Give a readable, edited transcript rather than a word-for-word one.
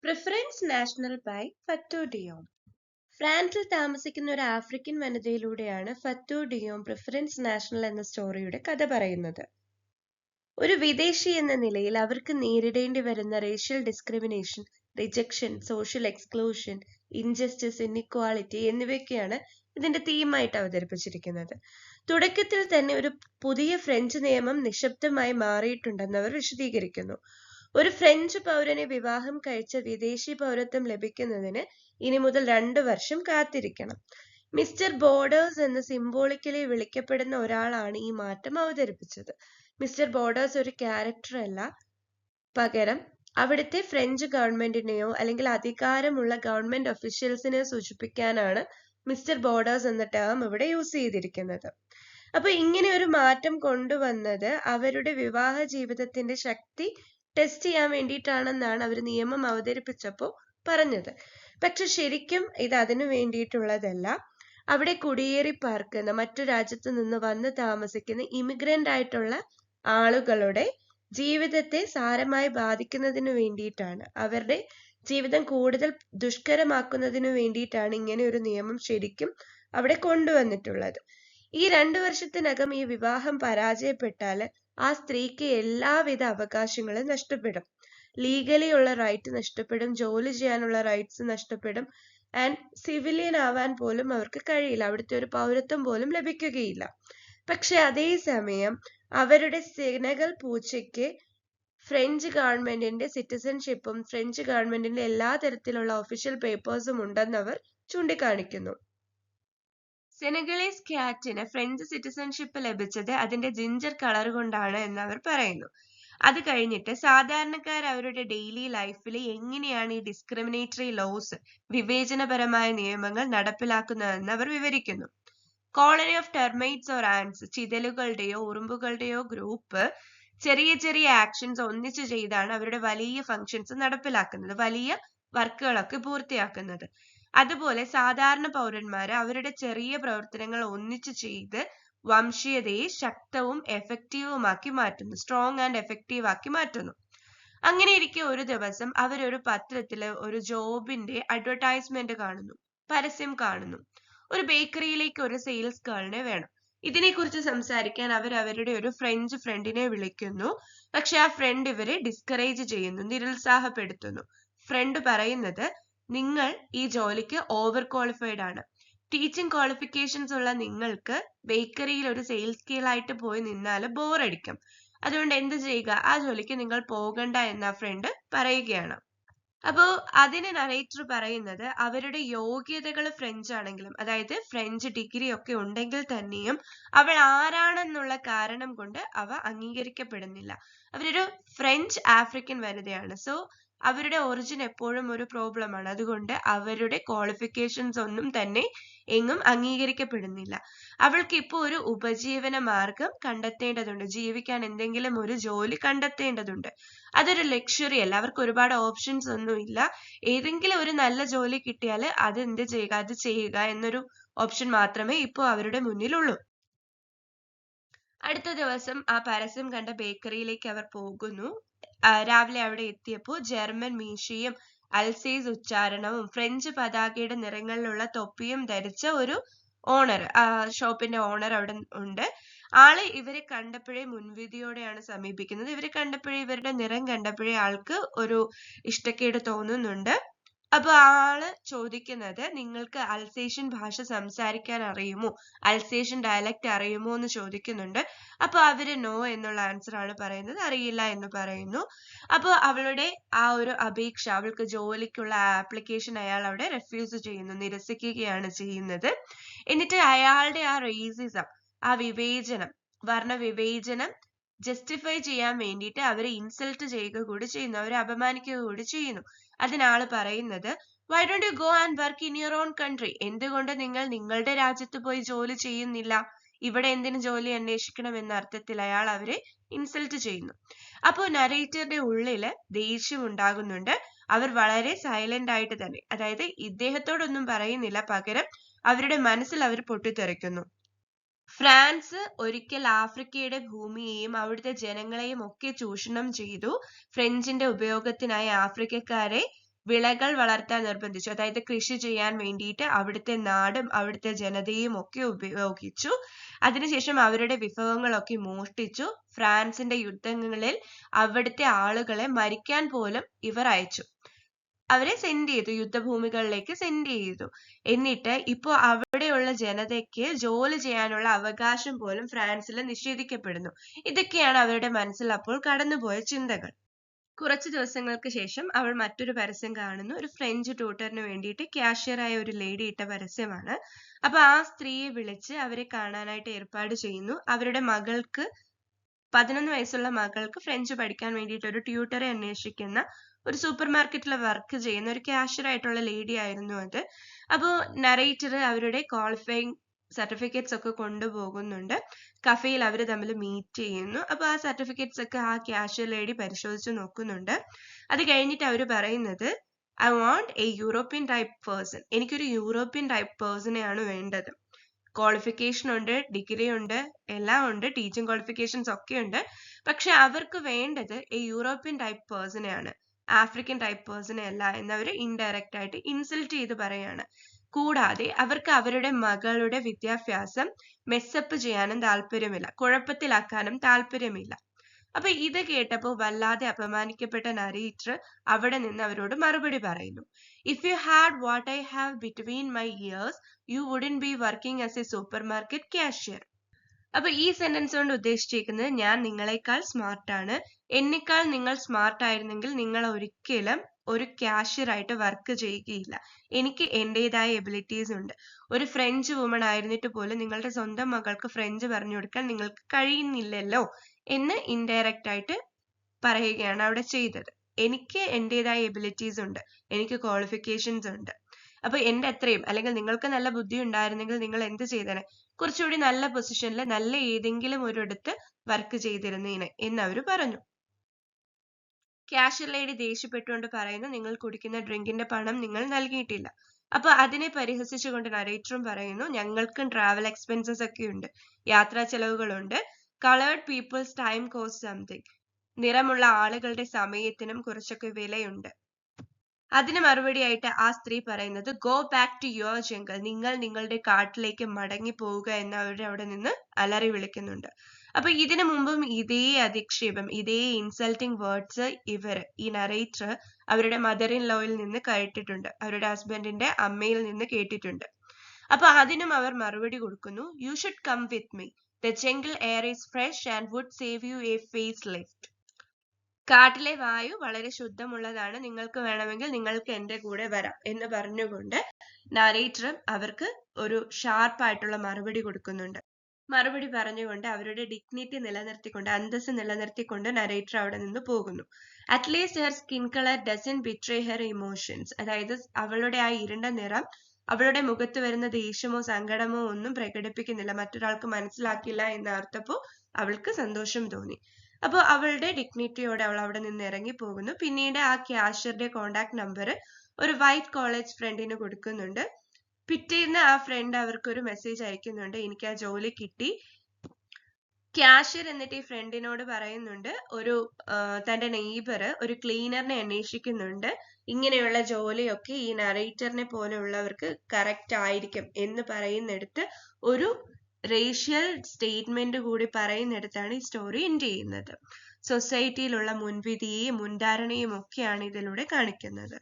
Preference national by Fatou Diome. ഫ്രാൻസിൽ താമസിക്കുന്ന ഒരു ആഫ്രിക്കൻ വനിതയിലൂടെയാണ് ഫറ്റു ഡിയോം പ്രിഫറൻസ് നാഷണൽ എന്ന സ്റ്റോറിയുടെ കഥ പറയുന്നത്. ഒരു വിദേശി എന്ന നിലയിൽ അവർക്ക് നേരിടേണ്ടി വരുന്ന racial discrimination, rejection, social exclusion, injustice, inequality എന്നിവയൊക്കെയാണ് ഇതിന്റെ തീമായിട്ട് അവതരിപ്പിച്ചിരിക്കുന്നത്. തുടക്കത്തിൽ തന്നെ ഒരു പുതിയ ഫ്രഞ്ച് നിയമം നിശബ്ദമായി മാറിയിട്ടുണ്ടെന്ന് അവർ വിശദീകരിക്കുന്നു. ഒരു ഫ്രഞ്ച് പൗരനെ വിവാഹം കഴിച്ച വിദേശി പൗരത്വം ലഭിക്കുന്നതിന് ഇനി മുതൽ 2 വർഷം കാത്തിരിക്കണം. മിസ്റ്റർ ബോർഡേഴ്സ് എന്ന് സിംബോളിക്കലി വിളിക്കപ്പെടുന്ന ഒരാളാണ് ഈ മാറ്റം അവതരിപ്പിച്ചത്. മിസ്റ്റർ ബോർഡേഴ്സ് ഒരു ക്യാരക്ടർ അല്ല, പകരം അവിടുത്തെ ഫ്രഞ്ച് ഗവൺമെന്റിനെയോ അല്ലെങ്കിൽ അധികാരമുള്ള ഗവൺമെന്റ് ഒഫീഷ്യൽസിനെയോ സൂചിപ്പിക്കാനാണ് മിസ്റ്റർ ബോർഡേഴ്സ് എന്ന ടേം ഇവിടെ യൂസ് ചെയ്തിരിക്കുന്നത്. അപ്പൊ ഇങ്ങനെ ഒരു മാറ്റം കൊണ്ടുവന്നത് അവരുടെ വിവാഹ ജീവിതത്തിന്റെ ശക്തി ടെസ്റ്റ് ചെയ്യാൻ വേണ്ടിയിട്ടാണെന്നാണ് അവർ നിയമം അവതരിപ്പിച്ചപ്പോൾ പറഞ്ഞത്. പക്ഷെ ശരിക്കും ഇത് അതിനു വേണ്ടിയിട്ടുള്ളതല്ല. അവിടെ കുടിയേറി പാർക്കുന്ന, മറ്റു രാജ്യത്തു നിന്ന് വന്ന് താമസിക്കുന്ന ഇമിഗ്രന്റ് ആയിട്ടുള്ള ആളുകളുടെ ജീവിതത്തെ സാരമായി ബാധിക്കുന്നതിനു വേണ്ടിയിട്ടാണ്, അവരുടെ ജീവിതം കൂടുതൽ ദുഷ്കരമാക്കുന്നതിനു വേണ്ടിയിട്ടാണ് ഇങ്ങനെ ഒരു നിയമം ശരിക്കും അവിടെ കൊണ്ടുവന്നിട്ടുള്ളത്. ഈ 2 വർഷത്തിനകം ഈ വിവാഹം പരാജയപ്പെട്ടാൽ ആ സ്ത്രീക്ക് എല്ലാവിധ അവകാശങ്ങളും നഷ്ടപ്പെടും. ലീഗലി ഉള്ള റൈറ്റ് നഷ്ടപ്പെടും, ജോലി ചെയ്യാനുള്ള റൈറ്റ്സ് നഷ്ടപ്പെടും, ആൻഡ് സിവിലിയൻ ആവാൻ പോലും അവർക്ക് കഴിയില്ല, അവിടുത്തെ ഒരു പൗരത്വം പോലും ലഭിക്കുകയില്ല. പക്ഷെ അതേസമയം അവരുടെ സെനഗൽ പൂച്ചയ്ക്ക് ഫ്രഞ്ച് ഗവൺമെന്റിന്റെ സിറ്റിസൺഷിപ്പും ഫ്രഞ്ച് ഗവൺമെന്റിന്റെ എല്ലാ തരത്തിലുള്ള ഒഫീഷ്യൽ പേപ്പേഴ്സും ഉണ്ടെന്നവർ ചൂണ്ടിക്കാണിക്കുന്നു. സെനഗലീസ് ക്യാറ്റിന് ഫ്രഞ്ച് സിറ്റിസൺഷിപ്പ് ലഭിച്ചത് അതിന്റെ ജിഞ്ചർ കളർ കൊണ്ടാണ് എന്ന് അവർ പറയുന്നു. അത് കഴിഞ്ഞിട്ട് സാധാരണക്കാർ അവരുടെ ഡെയിലി ലൈഫിൽ എങ്ങനെയാണ് ഈ ഡിസ്ക്രിമിനേറ്ററി ലോസ്, വിവേചനപരമായ നിയമങ്ങൾ നടപ്പിലാക്കുന്നതെന്ന് അവർ വിവരിക്കുന്നു. Colony of termites or ants, ചിതലുകളുടെയോ ഉറുമ്പുകളുടെയോ ഗ്രൂപ്പ് ചെറിയ ചെറിയ ആക്ഷൻസ് ഒന്നിച്ചു ചെയ്താണ് അവരുടെ വലിയ ഫങ്ഷൻസ് നടപ്പിലാക്കുന്നത്, വലിയ വർക്കുകളൊക്കെ പൂർത്തിയാക്കുന്നത്. അതുപോലെ സാധാരണ പൗരന്മാര് അവരുടെ ചെറിയ പ്രവർത്തനങ്ങൾ ഒന്നിച്ചു ചെയ്ത് വംശീയതയെ ശക്തവും എഫക്റ്റീവുമാക്കി മാറ്റുന്നു, സ്ട്രോങ് ആൻഡ് എഫക്റ്റീവ് ആക്കി മാറ്റുന്നു. അങ്ങനെ ഇരിക്കെ ഒരു ദിവസം അവരൊരു പത്രത്തില് ഒരു ജോബിന്റെ അഡ്വർടൈസ്മെന്റ് കാണുന്നു, പരസ്യം കാണുന്നു. ഒരു ബേക്കറിയിലേക്ക് ഒരു സെയിൽസ് ഗേളിനെ വേണം. ഇതിനെക്കുറിച്ച് സംസാരിക്കാൻ അവർ അവരുടെ ഒരു ഫ്രഞ്ച് ഫ്രണ്ടിനെ വിളിക്കുന്നു. പക്ഷെ ആ ഫ്രണ്ട് ഇവരെ ഡിസ്കറേജ് ചെയ്യുന്നു, നിരുത്സാഹപ്പെടുത്തുന്നു. ഫ്രണ്ട് പറയുന്നത്, നിങ്ങൾ ഈ ജോലിക്ക് ഓവർ ക്വാളിഫൈഡ് ആണ്. ടീച്ചിങ് ക്വാളിഫിക്കേഷൻസ് ഉള്ള നിങ്ങൾക്ക് ബേക്കറിയിൽ ഒരു സെയിൽസ് സ്കില്ലായിട്ട് പോയി നിന്നാൽ ബോറടിക്കും. അതുകൊണ്ട് എന്ത് ചെയ്യുക, ആ ജോലിക്ക് നിങ്ങൾ പോകണ്ട എന്ന് ആ ഫ്രണ്ട് പറയുകയാണ്. അപ്പോ അതിന് നറേറ്റർ പറയുന്നത്, അവരുടെ യോഗ്യതകൾ ഫ്രഞ്ച് ആണെങ്കിലും, അതായത് ഫ്രഞ്ച് ഡിഗ്രി ഒക്കെ ഉണ്ടെങ്കിൽ തന്നെയും അവൾ ആരാണെന്നുള്ള കാരണം കൊണ്ട് അവ അംഗീകരിക്കപ്പെടുന്നില്ല. അവരൊരു ഫ്രഞ്ച് ആഫ്രിക്കൻ വനിതയാണ്. സോ അവരുടെ ഒറിജിൻ എപ്പോഴും ഒരു പ്രോബ്ലം ആണ്. അതുകൊണ്ട് അവരുടെ ക്വാളിഫിക്കേഷൻസ് ഒന്നും തന്നെ എങ്ങും അംഗീകരിക്കപ്പെടുന്നില്ല. അവൾക്ക് ഇപ്പോൾ ഒരു ഉപജീവന മാർഗം കണ്ടെത്തേണ്ടതുണ്ട്, ജീവിക്കാൻ എന്തെങ്കിലും ഒരു ജോലി കണ്ടെത്തേണ്ടതുണ്ട്. അതൊരു ലക്ഷറി അല്ല, അവർക്ക് ഒരുപാട് ഓപ്ഷൻസ് ഒന്നും ഇല്ല. ഏതെങ്കിലും ഒരു നല്ല ജോലി കിട്ടിയാൽ അത് എന്ത് ചെയ്യുക, അത് ചെയ്യുക എന്നൊരു ഓപ്ഷൻ മാത്രമേ ഇപ്പോൾ അവരുടെ മുന്നിലുള്ളൂ. അടുത്ത ദിവസം ആ പരസ്യം കണ്ട ബേക്കറിയിലേക്ക് അവർ പോകുന്നു. രാവിലെ അവിടെ എത്തിയപ്പോൾ ജർമ്മൻ മീശയും അൽസേസ് ഉച്ചാരണവും ഫ്രഞ്ച് പതാകയുടെ നിറങ്ങളിലുള്ള തൊപ്പിയും ധരിച്ച ഒരു ഓണർ, ഷോപ്പിന്റെ ഓണർ അവിടെ ഉണ്ട്. ആള് ഇവരെ കണ്ടപ്പോഴേ മുൻവിധിയോടെയാണ് സമീപിക്കുന്നത്. ഇവരെ കണ്ടപ്പോഴേ, ഇവരുടെ നിറം കണ്ടപ്പോഴേ ആൾക്ക് ഒരു ഇഷ്ടക്കേട് തോന്നുന്നുണ്ട്. അപ്പൊ ആള് ചോദിക്കുന്നത്, നിങ്ങൾക്ക് അൽസേഷ്യൻ ഭാഷ സംസാരിക്കാൻ അറിയുമോ, അൽസേഷ്യൻ ഡയലക്റ്റ് അറിയുമോ എന്ന് ചോദിക്കുന്നുണ്ട്. അപ്പൊ അവര് നോ എന്നുള്ള ആൻസർ ആണ് പറയുന്നത്, അറിയില്ല എന്ന് പറയുന്നു. അപ്പൊ അവളുടെ ആ ഒരു അപേക്ഷ, അവൾക്ക് ജോലിക്കുള്ള ആപ്ലിക്കേഷൻ അയാൾ അവിടെ റെഫ്യൂസ് ചെയ്യുന്നു, നിരസിക്കുകയാണ് ചെയ്യുന്നത്. എന്നിട്ട് അയാളുടെ ആ റേസിസം, ആ വിവേചനം, വർണ്ണവിവേചനം ജസ്റ്റിഫൈ ചെയ്യാൻ വേണ്ടിയിട്ട് അവരെ ഇൻസൾട്ട് ചെയ്യുക കൂടി ചെയ്യുന്നു, അവരെ അപമാനിക്കുക കൂടി ചെയ്യുന്നു. അതിനാള് പറയുന്നത്, why don't you go and work in your own country, എന്തുകൊണ്ട് നിങ്ങൾ നിങ്ങളുടെ രാജ്യത്ത് പോയി ജോലി ചെയ്യുന്നില്ല, ഇവിടെ എന്തിനു ജോലി അന്വേഷിക്കണം എന്ന അർത്ഥത്തിൽ അയാൾ അവരെ ഇൻസൾട്ട് ചെയ്യുന്നു. അപ്പോൾ നരേറ്ററുടെ ഉള്ളില് ദേഷ്യം ഉണ്ടാകുന്നുണ്ട്. അവർ വളരെ സൈലന്റ് ആയിട്ട് തന്നെ, അതായത് ഇദ്ദേഹത്തോടൊന്നും പറയുന്നില്ല, പകരം അവരുടെ മനസ്സിൽ അവർ പൊട്ടിത്തെറിക്കുന്നു. ഫ്രാൻസ് ഒരിക്കൽ ആഫ്രിക്കയുടെ ഭൂമിയെയും അവിടുത്തെ ജനങ്ങളെയും ഒക്കെ ചൂഷണം ചെയ്തു. ഫ്രഞ്ചിന്റെ ഉപയോഗത്തിനായി ആഫ്രിക്കക്കാരെ വിളകൾ വളർത്താൻ നിർബന്ധിച്ചു. അതായത് കൃഷി ചെയ്യാൻ വേണ്ടിയിട്ട് അവിടുത്തെ നാടും അവിടുത്തെ ജനതയും ഒക്കെ ഉപയോഗിച്ചു. അതിനുശേഷം അവരുടെ വിഭവങ്ങളൊക്കെ മോഷ്ടിച്ചു. ഫ്രാൻസിന്റെ യുദ്ധങ്ങളിൽ അവിടുത്തെ ആളുകളെ മരിക്കാൻ പോലും ഇവർ അയച്ചു. അവരെ സെൻഡ് ചെയ്തു, യുദ്ധഭൂമികളിലേക്ക് സെൻഡ് ചെയ്തു. എന്നിട്ട് ഇപ്പോ അവിടെയുള്ള ജനതയ്ക്ക് ജോലി ചെയ്യാനുള്ള അവകാശം പോലും ഫ്രാൻസിൽ നിഷേധിക്കപ്പെടുന്നു. ഇതൊക്കെയാണ് അവരുടെ മനസ്സിൽ അപ്പോൾ കടന്നുപോയ ചിന്തകൾ. കുറച്ചു ദിവസങ്ങൾക്ക് ശേഷം അവൾ മറ്റൊരു പരസ്യം കാണുന്നു. ഒരു ഫ്രഞ്ച് ട്യൂട്ടറിന് വേണ്ടിയിട്ട് ക്യാഷ്യറായ ഒരു ലേഡി ഇട്ട പരസ്യമാണ്. അപ്പൊ ആ സ്ത്രീയെ വിളിച്ച് അവരെ കാണാനായിട്ട് ഏർപ്പാട് ചെയ്യുന്നു. അവരുടെ മകൾക്ക് 11 വയസ്സുള്ള മകൾക്ക് ഫ്രഞ്ച് പഠിക്കാൻ വേണ്ടിയിട്ട് ഒരു ട്യൂട്ടറെ അന്വേഷിക്കുന്ന ഒരു സൂപ്പർ മാർക്കറ്റിൽ വർക്ക് ചെയ്യുന്ന ഒരു ക്യാഷ്യർ ആയിട്ടുള്ള ലേഡി ആയിരുന്നു അത്. അപ്പോൾ നറേറ്റർ അവരുടെ ക്വാളിഫയിങ് സർട്ടിഫിക്കറ്റ്സ് ഒക്കെ കൊണ്ടുപോകുന്നുണ്ട്. കഫേയിൽ അവർ തമ്മിൽ മീറ്റ് ചെയ്യുന്നു. അപ്പൊ ആ സർട്ടിഫിക്കറ്റ്സ് ഒക്കെ ആ ക്യാഷ്യർ ലേഡി പരിശോധിച്ച് നോക്കുന്നുണ്ട്. അത് കഴിഞ്ഞിട്ട് അവർ പറയുന്നത്, I want A European type person. എനിക്കൊരു യൂറോപ്യൻ ടൈപ്പ് പേഴ്സണെയാണ് വേണ്ടത്. ക്വാളിഫിക്കേഷൻ ഉണ്ട്, ഡിഗ്രി ഉണ്ട്, എല്ലാം ഉണ്ട്, ടീച്ചിങ് ക്വാളിഫിക്കേഷൻസ് ഒക്കെ ഉണ്ട്. പക്ഷെ അവർക്ക് വേണ്ടത് എ യൂറോപ്യൻ ടൈപ്പ് പേഴ്സണെയാണ്, ആഫ്രിക്കൻ ടൈപ്പ് പേഴ്സണെ അല്ല എന്നവർ ഇൻഡയറക്റ്റ് ആയിട്ട് ഇൻസൾട്ട് ചെയ്ത് പറയാണ്. കൂടാതെ അവർക്ക് അവരുടെ മകളുടെ വിദ്യാഭ്യാസം മെസ്സപ്പ് ചെയ്യാനും താല്പര്യമില്ല, കുഴപ്പത്തിലാക്കാനും താല്പര്യമില്ല. അപ്പൊ ഇത് കേട്ടപ്പോൾ വല്ലാതെ അപമാനിക്കപ്പെട്ട നരേറ്റർ അവിടെ നിന്ന് അവരോട് മറുപടി പറയുന്നു. If you had what I have between my ears you wouldn't be working as a supermarket cashier. അപ്പൊ ഈ സെന്റൻസ് കൊണ്ട് ഉദ്ദേശിച്ചിരിക്കുന്നത്, ഞാൻ നിങ്ങളെക്കാൾ സ്മാർട്ടാണ്, എന്നെക്കാൾ നിങ്ങൾ സ്മാർട്ട് ആയിരുന്നെങ്കിൽ നിങ്ങൾ ഒരിക്കലും ഒരു ക്യാഷ്യർ ആയിട്ട് വർക്ക് ചെയ്യുകയില്ല. എനിക്ക് എന്റേതായ എബിലിറ്റീസ് ഉണ്ട്. ഒരു ഫ്രഞ്ച് വുമൺ ആയിരുന്നിട്ട് പോലും നിങ്ങളുടെ സ്വന്തം മകൾക്ക് ഫ്രഞ്ച് പറഞ്ഞു കൊടുക്കാൻ നിങ്ങൾക്ക് കഴിയുന്നില്ലല്ലോ എന്ന് ഇൻഡയറക്റ്റ് ആയിട്ട് പറയുകയാണ് അവിടെ ചെയ്തത്. എനിക്ക് എന്റേതായ എബിലിറ്റീസ് ഉണ്ട്, എനിക്ക് ക്വാളിഫിക്കേഷൻസ് ഉണ്ട്. അപ്പൊ എന്റെ അത്രയും, അല്ലെങ്കിൽ നിങ്ങൾക്ക് നല്ല ബുദ്ധി ഉണ്ടായിരുന്നെങ്കിൽ നിങ്ങൾ എന്ത് ചെയ്തേനെ, കുറച്ചുകൂടി നല്ല പൊസിഷനിൽ നല്ല ഏതെങ്കിലും ഒരിടത്ത് വർക്ക് ചെയ്തിരുന്നേനെ എന്ന് അവർ പറഞ്ഞു. ക്യാഷ്യർ ലേഡി ദേഷ്യപ്പെട്ടുകൊണ്ട് പറയുന്നു, നിങ്ങൾ കുടിക്കുന്ന ഡ്രിങ്കിന്റെ പണം നിങ്ങൾ നൽകിയിട്ടില്ല. അപ്പൊ അതിനെ പരിഹസിച്ചുകൊണ്ട് നരേറ്ററും പറയുന്നു, ഞങ്ങൾക്കും ട്രാവൽ എക്സ്പെൻസസ് ഒക്കെ ഉണ്ട്, യാത്രാ ചെലവുകളുണ്ട്. Coloured people's time cost something. നിറമുള്ള ആളുകളുടെ സമയത്തിനും കുറച്ചൊക്കെ വിലയുണ്ട്. അതിന് മറുപടിയായിട്ട് ആ സ്ത്രീ പറയുന്നത്, go back to your jungle, നിങ്ങൾ നിങ്ങളുടെ കാട്ടിലേക്ക് മടങ്ങി പോവുക എന്ന് അവർ അവിടെ നിന്ന് അലറി വിളിക്കുന്നുണ്ട്. അപ്പൊ ഇതിനു മുമ്പും ഇതേ അധിക്ഷേപം, ഇതേ ഇൻസൾട്ടിങ് വേർഡ്സ് ഈ നറേറ്റർ അവരുടെ മദർ ഇൻ ലോയിൽ നിന്ന് കേട്ടിട്ടുണ്ട്, അവരുടെ ഹസ്ബൻഡിന്റെ അമ്മയിൽ നിന്ന് കേട്ടിട്ടുണ്ട്. അപ്പൊ അതിനും അവർ മറുപടി കൊടുക്കുന്നു, you should come with me, the jungle air is fresh and would save you a face lift. കാട്ടിലെ വായു വളരെ ശുദ്ധമുള്ളതാണ്, നിങ്ങൾക്ക് വേണമെങ്കിൽ നിങ്ങൾക്ക് എന്റെ കൂടെ വരാം എന്ന് പറഞ്ഞുകൊണ്ട് നരേറ്ററും അവർക്ക് ഒരു ഷാർപ്പായിട്ടുള്ള മറുപടി കൊടുക്കുന്നുണ്ട്. മറുപടി പറഞ്ഞുകൊണ്ട് അവരുടെ ഡിഗ്നിറ്റി നിലനിർത്തിക്കൊണ്ട്, അന്തസ്സ് നിലനിർത്തിക്കൊണ്ട് നരേറ്റർ അവിടെ നിന്ന് പോകുന്നു. At least her skin colour doesn't betray her emotions. അതായത് അവളുടെ ആ ഇരുണ്ട നിറം അവളുടെ മുഖത്ത് വരുന്ന ദേഷ്യമോ സങ്കടമോ ഒന്നും പ്രകടിപ്പിക്കുന്നില്ല, മറ്റൊരാൾക്ക് മനസ്സിലാക്കില്ല എന്നോർത്തപ്പോൾ അവൾക്ക് സന്തോഷം തോന്നി. അപ്പോൾ അവളുടെ ഡിഗ്നിറ്റിയോടെ അവൾ അവിടെ നിന്ന് ഇറങ്ങി പോകുന്നു. പിന്നീട് ആ ക്യാഷ്യറുടെ കോണ്ടാക്ട് നമ്പർ ഒരു വൈറ്റ് കോളേജ് ഫ്രണ്ടിന് കൊടുക്കുന്നുണ്ട്. പിറ്റേന്ന് ആ ഫ്രണ്ട് അവർക്ക് ഒരു മെസ്സേജ് അയക്കുന്നുണ്ട്, എനിക്ക് ആ ജോലി കിട്ടി. ക്യാഷ്യർ എന്നിട്ട് ഈ ഫ്രണ്ടിനോട് പറയുന്നുണ്ട്, തന്റെ നെയ്ബർ ഒരു ക്ലീനറിനെ അന്വേഷിക്കുന്നുണ്ട്, ഇങ്ങനെയുള്ള ജോലിയൊക്കെ ഈ നറേറ്ററിനെ പോലെയുള്ളവർക്ക് കറക്റ്റ് ആയിരിക്കും എന്ന് പറയുന്നിടത്ത് ഒരു റേഷ്യൽ സ്റ്റേറ്റ്മെന്റ് കൂടി പറയുന്നിടത്താണ് ഈ സ്റ്റോറി എൻഡ് ചെയ്യുന്നത്. സൊസൈറ്റിയിലുള്ള മുൻവിധിയെയും മുൻധാരണയും ഒക്കെയാണ് ഇതിലൂടെ കാണിക്കുന്നത്.